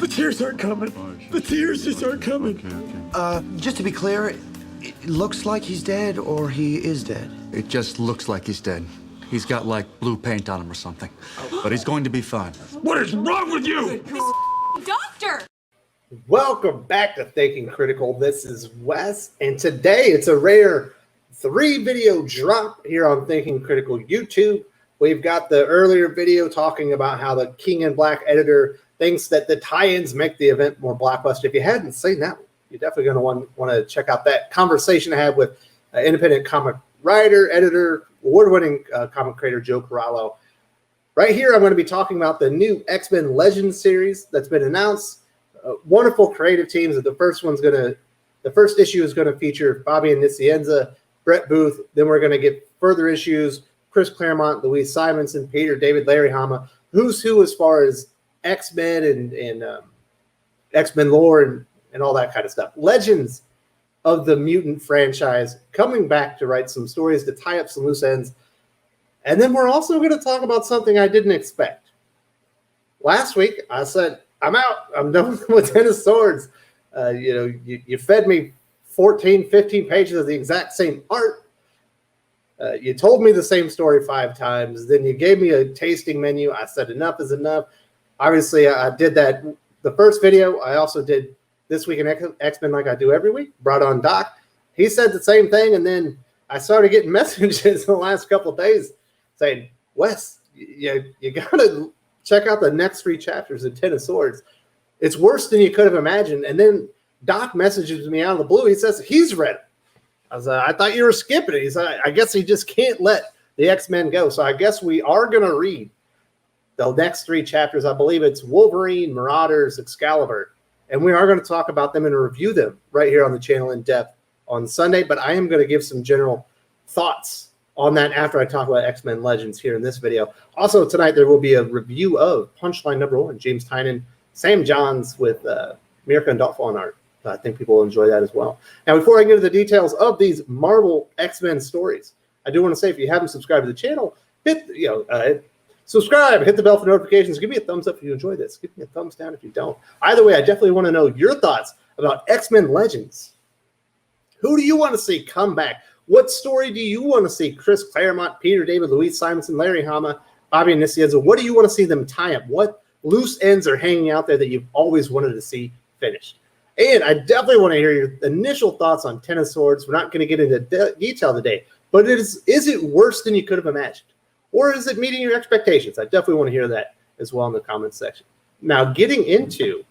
tears aren't coming. The tears just aren't coming. Okay. Just to be clear, it looks like he's dead or he is dead. It just looks like he's dead. He's got, like, blue paint on him or something. But he's going to be fine. What is wrong with you? Doctor! Welcome back to Thinking Critical. This is Wes, and today it's a rare 3-video drop here on Thinking Critical YouTube. We've got the earlier video talking about how the King in Black editor thinks that the tie-ins make the event more blockbuster. If you hadn't seen that one, you're definitely going to want to check out that conversation I had with independent comic writer, editor, award-winning comic creator Joe Corallo. Right here, I'm going to be talking about the new X-Men Legends series that's been announced. Wonderful creative teams. The first issue is going to feature Fabian Nicieza, Brett Booth. Then we're going to get further issues. Chris Claremont, Louise Simonson, Peter David, Larry Hama. Who's who as far as X-Men and X-Men lore and all that kind of stuff. Legends of the mutant franchise coming back to write some stories to tie up some loose ends. And then we're also going to talk about something I didn't expect. Last week, I said, I'm out. I'm done with Ten of Swords. You fed me 14, 15 pages of the exact same art. You told me the same story 5 times. Then you gave me a tasting menu. I said enough is enough. Obviously, I did that the first video. I also did This Week in X-Men like I do every week. Brought on Doc. He said the same thing. And then I started getting messages the last couple of days saying, Wes, you got to check out the next 3 chapters of Ten of Swords. It's worse than you could have imagined. And then Doc messages me out of the blue. He says he's read it. I thought you were skipping it. He said, I guess he just can't let the X-Men go. So I guess we are going to read the next 3 chapters. I believe it's Wolverine, Marauders, Excalibur. And we are going to talk about them and review them right here on the channel in depth on Sunday. But I am going to give some general thoughts on that after I talk about X-Men Legends here in this video. Also, tonight there will be a review of Punchline #1, James Tynion, Sam Johns with Mirka and Dolph on art. I think people will enjoy that as well. Now, before I get into the details of these Marvel X-Men stories, I do want to say if you haven't subscribed to the channel, subscribe, hit the bell for notifications. Give me a thumbs up if you enjoy this. Give me a thumbs down if you don't. Either way, I definitely want to know your thoughts about X-Men Legends. Who do you want to see come back? What story do you want to see Chris Claremont, Peter David, Louise Simonson, Larry Hama, Fabian Nicieza? What do you want to see them tie up? What loose ends are hanging out there that you've always wanted to see finished? And I definitely want to hear your initial thoughts on Ten of Swords. We're not going to get into detail today, but is it worse than you could have imagined? Or is it meeting your expectations? I definitely want to hear that as well in the comments section. Now, getting into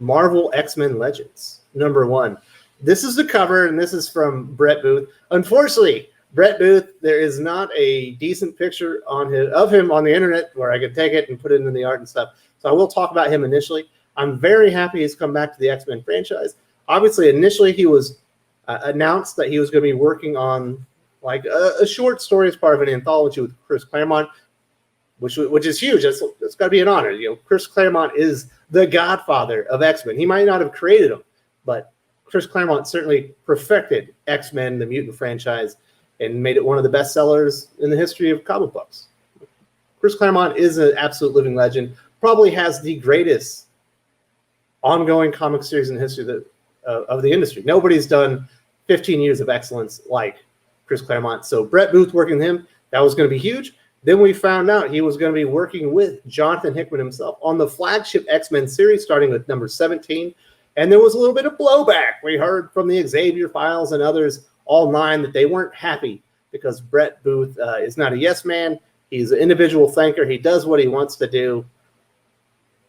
Marvel X-Men Legends, #1. This is the cover, and this is from Brett Booth. Unfortunately, Brett Booth, there is not a decent picture of him on the internet where I could take it and put it in the art and stuff. So I will talk about him initially. I'm very happy he's come back to the X-Men franchise. Obviously, initially he was announced that he was going to be working on like a short story as part of an anthology with Chris Claremont, which is huge. That's got to be an honor. Chris Claremont is the godfather of X-Men. He might not have created them, but Chris Claremont certainly perfected X-Men, the mutant franchise, and made it one of the best sellers in the history of comic books. Chris Claremont is an absolute living legend. Probably has the greatest ongoing comic series in the history of the industry. Nobody's done 15 years of excellence like Chris Claremont. So Brett Booth working with him, that was going to be huge. Then we found out he was going to be working with Jonathan Hickman himself on the flagship X-Men series, starting with #17. And there was a little bit of blowback. We heard from the Xavier Files and others, all 9, that they weren't happy because Brett Booth is not a yes man. He's an individual thinker. He does what he wants to do.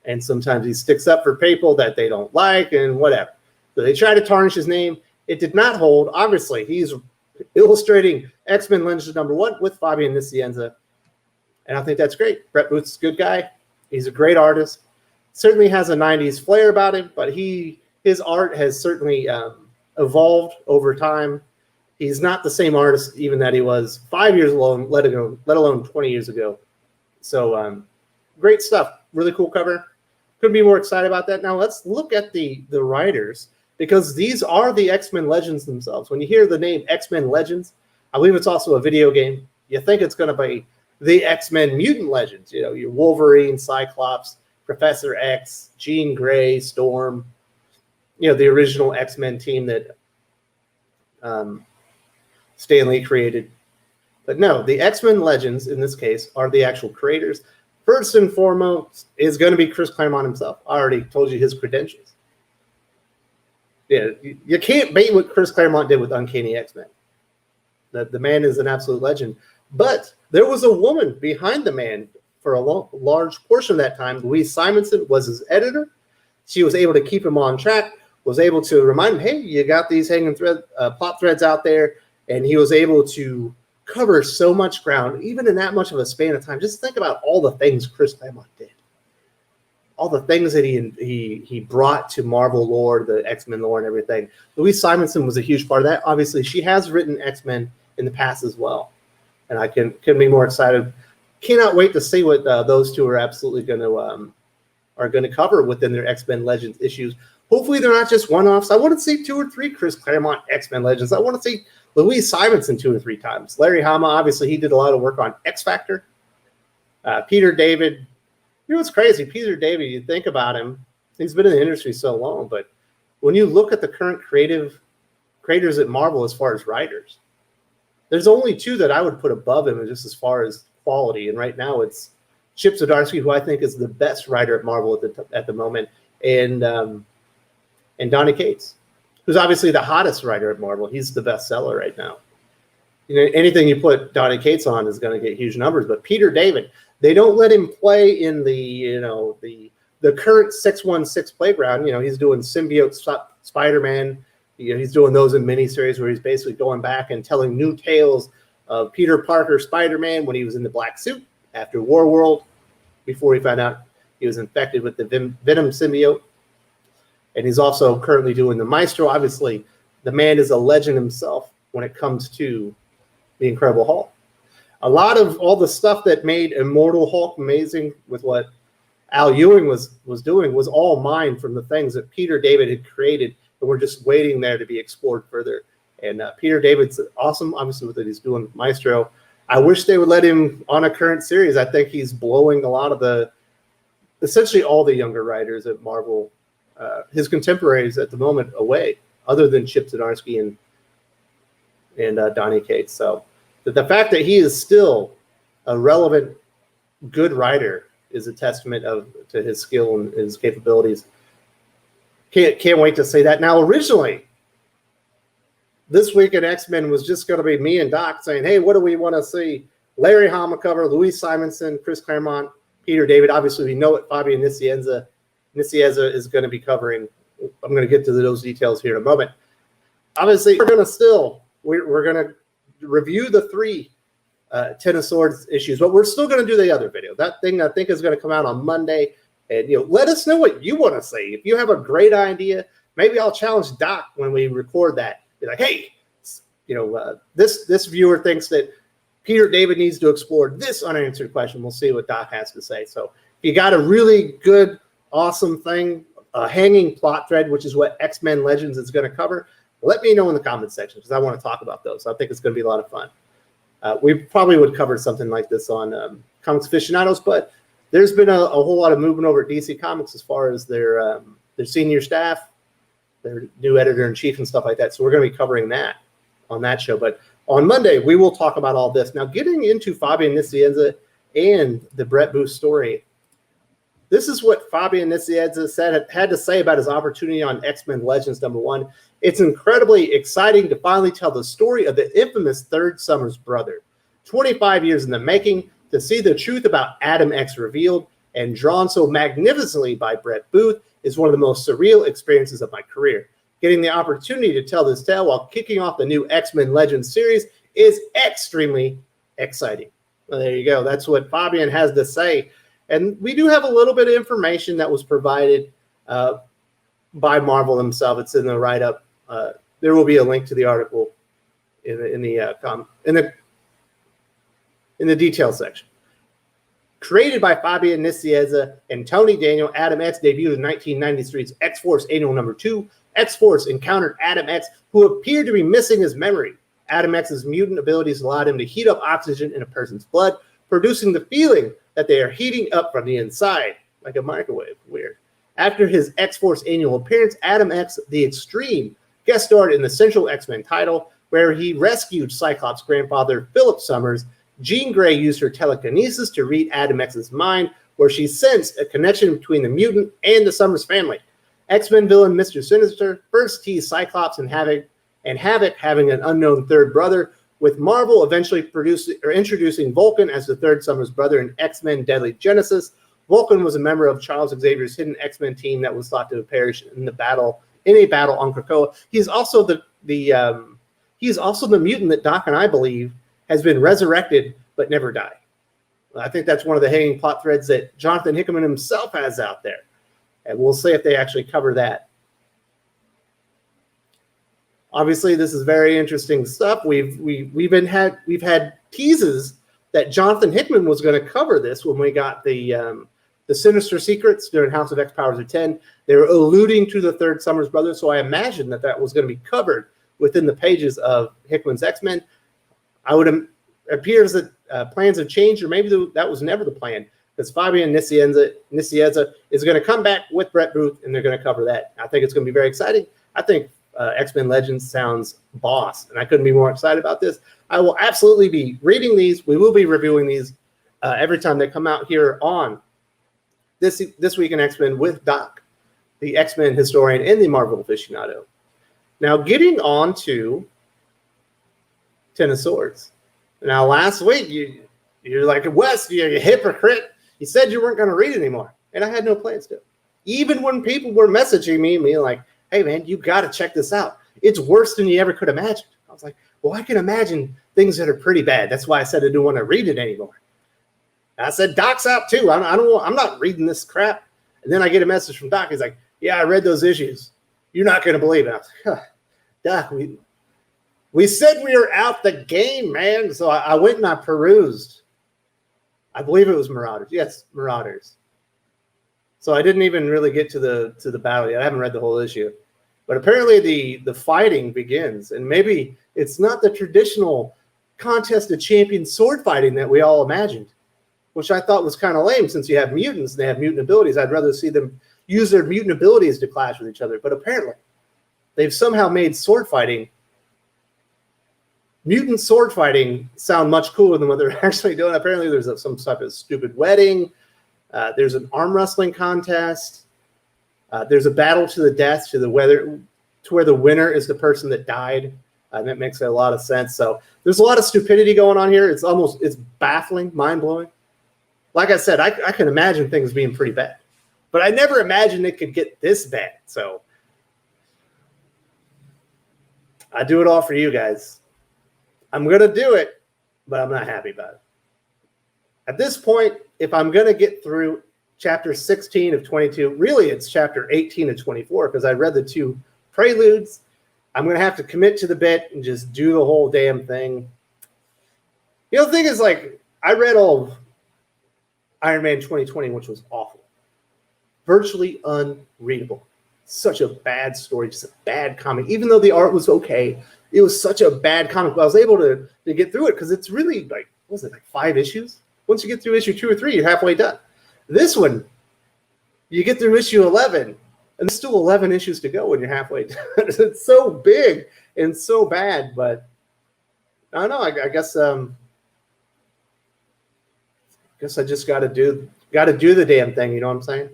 And sometimes he sticks up for people that they don't like and whatever. So they try to tarnish his name. It did not hold. Obviously, he's illustrating X-Men Legends #1 with Fabian Nicieza. And I think that's great. Brett Booth's a good guy. He's a great artist. Certainly has a 90s flair about him, but his art has certainly evolved over time. He's not the same artist even that he was 5 years ago, let alone 20 years ago. So great stuff. Really cool cover. Couldn't be more excited about that. Now let's look at the writers, because these are the X-Men Legends themselves. When you hear the name X-Men Legends, I believe it's also a video game. You think it's going to be the X-Men Mutant Legends, your Wolverine, Cyclops, Professor X, Jean Grey, Storm, the original X-Men team that Stan Lee created. But no, the X-Men Legends, in this case, are the actual creators. First and foremost is going to be Chris Claremont himself. I already told you his credentials. Yeah, you can't beat what Chris Claremont did with Uncanny X-Men. The man is an absolute legend. But there was a woman behind the man for a large portion of that time. Louise Simonson was his editor. She was able to keep him on track, was able to remind him, hey, you got these hanging plot threads out there. And he was able to cover so much ground, even in that much of a span of time. Just think about all the things Chris Claremont did. All the things that he brought to Marvel lore, the X-Men lore and everything. Louise Simonson was a huge part of that. Obviously, she has written X-Men in the past as well. And I couldn't be more excited. Cannot wait to see what those two are absolutely going to cover within their X-Men Legends issues. Hopefully, they're not just one-offs. I want to see 2 or 3 Chris Claremont X-Men Legends. I want to see Louise Simonson 2 or 3 times. Larry Hama, obviously, he did a lot of work on X-Factor. Peter David, what's crazy? Peter David, you think about him, he's been in the industry so long, but when you look at the current creators at Marvel as far as writers, there's only 2 that I would put above him just as far as quality, and right now it's Chip Zdarsky, who I think is the best writer at Marvel at the moment, and Donny Cates, who's obviously the hottest writer at Marvel. He's the bestseller right now. Anything you put Donny Cates on is going to get huge numbers. But Peter David, they don't let him play in the current 616 playground. He's doing symbiote Spider-Man. He's doing those in miniseries where he's basically going back and telling new tales of Peter Parker Spider-Man when he was in the black suit after War World, before he found out he was infected with the Venom symbiote. And he's also currently doing the Maestro. Obviously, the man is a legend himself when it comes to the Incredible Hulk. A lot of all the stuff that made Immortal Hulk amazing with what Al Ewing was doing was all mined from the things that Peter David had created, and we're just waiting there to be explored further. And Peter David's awesome, obviously, with what he's doing with Maestro. I wish they would let him on a current series. I think he's blowing a lot of essentially all the younger writers at Marvel, his contemporaries at the moment, away, other than Chip Zdarsky and Donny Cates. So the fact that he is still a relevant, good writer is a testament to his skill and his capabilities. Can't wait to say that. Now, originally, this week at X-Men was just going to be me and Doc saying, hey, what do we want to see? Larry Hama cover, Louise Simonson, Chris Claremont, Peter David. Obviously, we know what Fabian Nicieza is going to be covering. I'm going to get to those details here in a moment. Obviously, we're going to review the 3 Ten of Swords issues, but we're still going to do the other video. That thing I think is going to come out on Monday. And let us know what you want to see. If you have a great idea, maybe I'll challenge Doc when we record that. Be like, hey, this viewer thinks that Peter David needs to explore this unanswered question. We'll see what Doc has to say. So if you got a really good, awesome thing, a hanging plot thread, which is what X-Men Legends is going to cover, let me know in the comments section because I want to talk about those. I think it's going to be a lot of fun. We probably would cover something like this on Comics Aficionados, but there's been a whole lot of movement over at DC Comics as far as their senior staff, their new editor-in-chief and stuff like that. So we're going to be covering that on that show. But on Monday, we will talk about all this. Now, getting into Fabian Nicieza and the Brett Booth story, this is what Fabian Nicieza had to say about his opportunity on X-Men Legends #1. It's incredibly exciting to finally tell the story of the infamous Third Summers brother. 25 years in the making, to see the truth about Adam X revealed and drawn so magnificently by Brett Booth is one of the most surreal experiences of my career. Getting the opportunity to tell this tale while kicking off the new X-Men Legends series is extremely exciting. Well, there you go. That's what Fabian has to say. And we do have a little bit of information that was provided by Marvel themselves. It's in the write-up. There will be a link to the article in the details section. Created by Fabian Nicieza and Tony Daniel, Adam X debuted in 1993's X-Force Annual #2. X-Force encountered Adam X, who appeared to be missing his memory. Adam X's mutant abilities allowed him to heat up oxygen in a person's blood, producing the feeling that they are heating up from the inside. like a microwave. Weird. After his X-Force annual appearance, Adam X, the Extreme, guest starred in the Central X-Men title, where he rescued Cyclops' grandfather, Philip Summers. Jean Grey used her telekinesis to read Adam X's mind, where she sensed a connection between the mutant and the Summers family. X-Men villain Mr. Sinister first teased Cyclops and Havok having an unknown third brother, with Marvel eventually introducing Vulcan as the third Summers brother in X-Men Deadly Genesis. Vulcan was a member of Charles Xavier's hidden X-Men team that was thought to have perished in a battle on Krakoa. He's also the mutant that Doc and I believe has been resurrected but never died. I think that's one of the hanging plot threads that Jonathan Hickman himself has out there, and we'll see if they actually cover that. Obviously, this is very interesting stuff. We've had teases that Jonathan Hickman was going to cover this when we got the Sinister Secrets during House of X Powers of 10. They were alluding to the third Summers brother, so I imagined that was going to be covered within the pages of Hickman's X-Men. It appears that plans have changed, or maybe that was never the plan, because Fabian Nicieza is going to come back with Brett Booth, and they're going to cover that. I think it's going to be very exciting. I think X-Men Legends sounds boss, and I couldn't be more excited about this. I will absolutely be reading these. We will be reviewing these every time they come out here on This Week in X-Men with Doc, the X-Men historian and the Marvel aficionado. Now, getting on to Ten of Swords. Now, last week, you're like, Wes, you're a hypocrite. You said you weren't going to read it anymore, and I had no plans to. Even when people were messaging me like, hey, man, you got to check this out. It's worse than you ever could imagine. I was like, well, I can imagine things that are pretty bad. That's why I said I didn't want to read it anymore. I said, Doc's out too. I'm not reading this crap. And then I get a message from Doc. He's like, yeah, I read those issues. You're not going to believe it. I was like, huh, Doc, we said we were out the game, man. So I went and I perused. I believe it was Marauders. Yes, Marauders. So I didn't even really get to the battle yet. I haven't read the whole issue. But apparently the fighting begins. And maybe it's not the traditional contest of champion sword fighting that we all imagined, which I thought was kind of lame since you have mutants and they have mutant abilities. I'd rather see them use their mutant abilities to clash with each other. But apparently they've somehow made mutant sword fighting sound much cooler than what they're actually doing. Apparently there's some type of stupid wedding. There's an arm wrestling contest. There's a battle to the death to where the winner is the person that died. And that makes a lot of sense. So there's a lot of stupidity going on here. It's baffling, mind-blowing. Like I said, I can imagine things being pretty bad. But I never imagined it could get this bad. So I do it all for you guys. I'm going to do it, but I'm not happy about it. At this point, if I'm going to get through chapter 16 of 22, really it's chapter 18 of 24, because I read the two preludes. I'm going to have to commit to the bit and just do the whole damn thing. The thing is, like, I read all of Iron Man 2020, which was awful. Virtually unreadable. Such a bad story, just a bad comic. Even though the art was okay, it was such a bad comic. But I was able to get through it because it's really, like, what was it, like 5 issues? Once you get through issue 2 or 3, you're halfway done. This one, you get through issue 11, and there's still 11 issues to go when you're halfway done. It's so big and so bad, but I don't know. I guess I just got to do the damn thing. You know what I'm saying?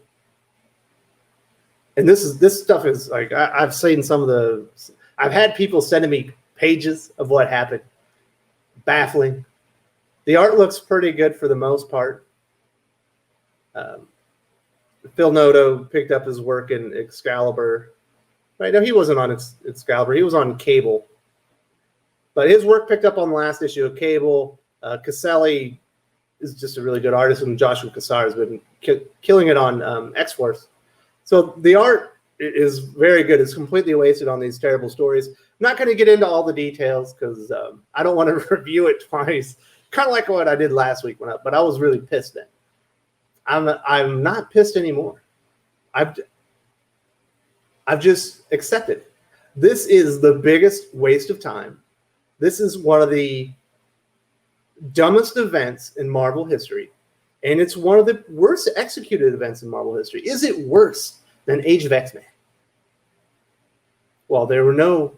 And this stuff is like I've seen I've had people sending me pages of what happened. Baffling. The art looks pretty good for the most part. Phil Noto picked up his work in Excalibur. Right? No, he wasn't on Excalibur. He was on Cable. But his work picked up on the last issue of Cable. Caselli is just a really good artist, and Joshua Cassar has been killing it on X-Force. So the art is very good. It's completely wasted on these terrible stories. I'm not going to get into all the details because I don't want to review it twice. Kind of like what I did last week, but I was really pissed then. I'm not pissed anymore. I've just accepted. This is the biggest waste of time. This is one of the dumbest events in Marvel history. And it's one of the worst executed events in Marvel history. Is it worse than Age of X-Men? Well, there were no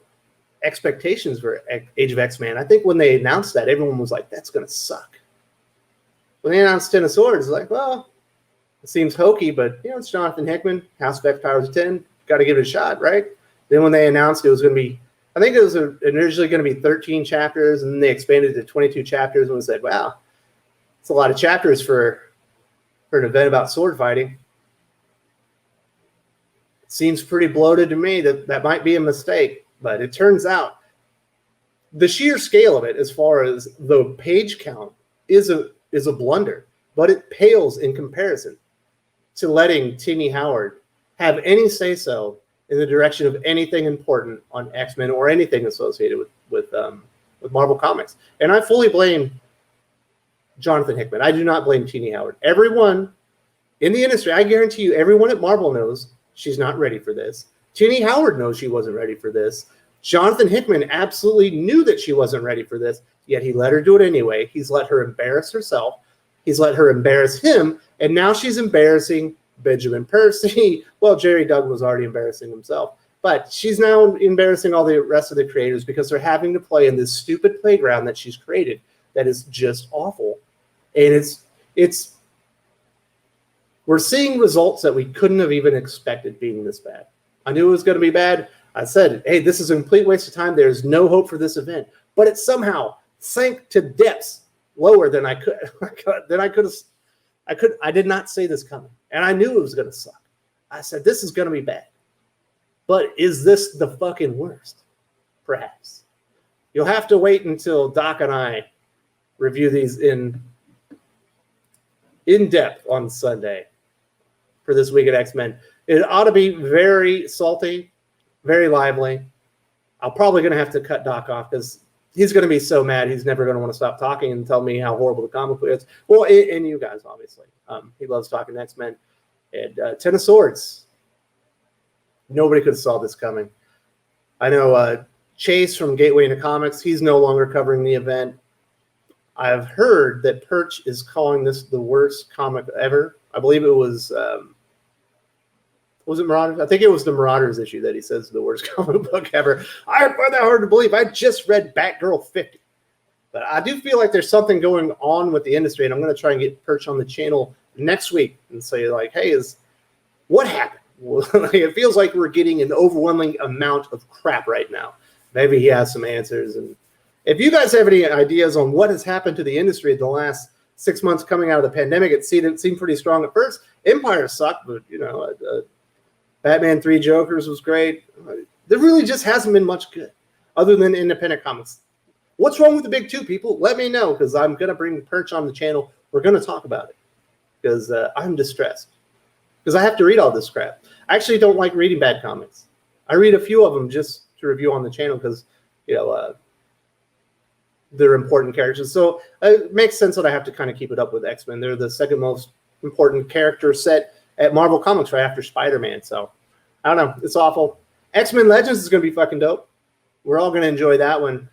expectations for Age of X-Men. I think when they announced that, everyone was like, that's going to suck. When they announced Ten of Swords, like, well, it seems hokey, but, it's Jonathan Hickman, House of X Powers 10. Got to give it a shot, right? Then when they announced it was going to be, I think it was originally going to be 13 chapters, and then they expanded to 22 chapters and said, wow, it's a lot of chapters for an event about sword fighting. It seems pretty bloated to me. That might be a mistake, but it turns out the sheer scale of it, as far as the page count, is a blunder, but it pales in comparison to letting Tini Howard have any say-so in the direction of anything important on X-Men or anything associated with Marvel Comics. And I fully blame Jonathan Hickman. I do not blame Tini Howard. Everyone in the industry, I guarantee you, everyone at Marvel knows she's not ready for this. Tini Howard knows she wasn't ready for this. Jonathan Hickman absolutely knew that she wasn't ready for this, yet he let her do it anyway. He's let her embarrass herself. He's let her embarrass him, and now she's embarrassing Benjamin Percy. Well, Jerry Doug was already embarrassing himself, but she's now embarrassing all the rest of the creators because they're having to play in this stupid playground that she's created that is just awful. And it's we're seeing results that we couldn't have even expected being this bad. I knew it was going to be bad. I said, hey, this is a complete waste of time. There's no hope for this event. But it somehow sank to depths lower than I could have. I did not see this coming. And I knew it was going to suck. I said, this is going to be bad. But is this the fucking worst? Perhaps. You'll have to wait until Doc and I review these in depth on Sunday for this week at X-Men. It ought to be very salty, very lively. I'm probably going to have to cut Doc off because he's going to be so mad he's never going to want to stop talking and tell me how horrible the comic book is. Well, and you guys, obviously. He loves talking X-Men. And Ten of Swords. Nobody could have saw this coming. I know Chase from Gateway into Comics, he's no longer covering the event. I've heard that Perch is calling this the worst comic ever. I believe it was it Marauders? I think it was the Marauders issue that he says is the worst comic book ever. I find that hard to believe. I just read Batgirl 50. But I do feel like there's something going on with the industry, and I'm going to try and get Perch on the channel next week and say, like, hey, what happened? It feels like we're getting an overwhelming amount of crap right now. Maybe he has some answers. And if you guys have any ideas on what has happened to the industry in the last 6 months coming out of the pandemic, it seemed pretty strong at first. Empire sucked, but, Batman 3 Jokers was great. There really just hasn't been much good other than independent comics. What's wrong with the big two, people? Let me know, because I'm going to bring Perch on the channel. We're going to talk about it, because I'm distressed. Because I have to read all this crap. I actually don't like reading bad comics. I read a few of them just to review on the channel because, they're important characters. So it makes sense that I have to kind of keep it up with X-Men. They're the second most important character set at Marvel Comics right after Spider-Man. So I don't know. It's awful. X-Men Legends is going to be fucking dope. We're all going to enjoy that one.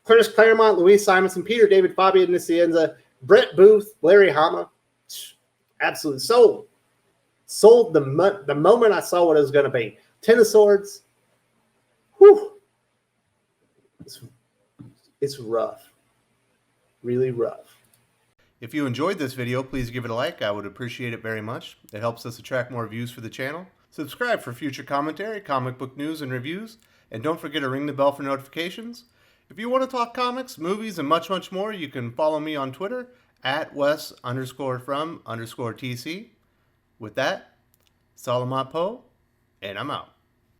Curtis Claremont, Louise Simonson, Peter David, Fabian Nicieza, Brett Booth, Larry Hama. Absolutely sold. Sold the moment I saw what it was going to be. Ten of Swords. Whew. It's rough. Really rough. If you enjoyed this video, please give it a like. I would appreciate it very much. It helps us attract more views for the channel. Subscribe for future commentary, comic book news, and reviews. And don't forget to ring the bell for notifications. If you want to talk comics, movies, and much, much more, you can follow me on Twitter at Wes_from_TC. With that, Salamat Po, and I'm out.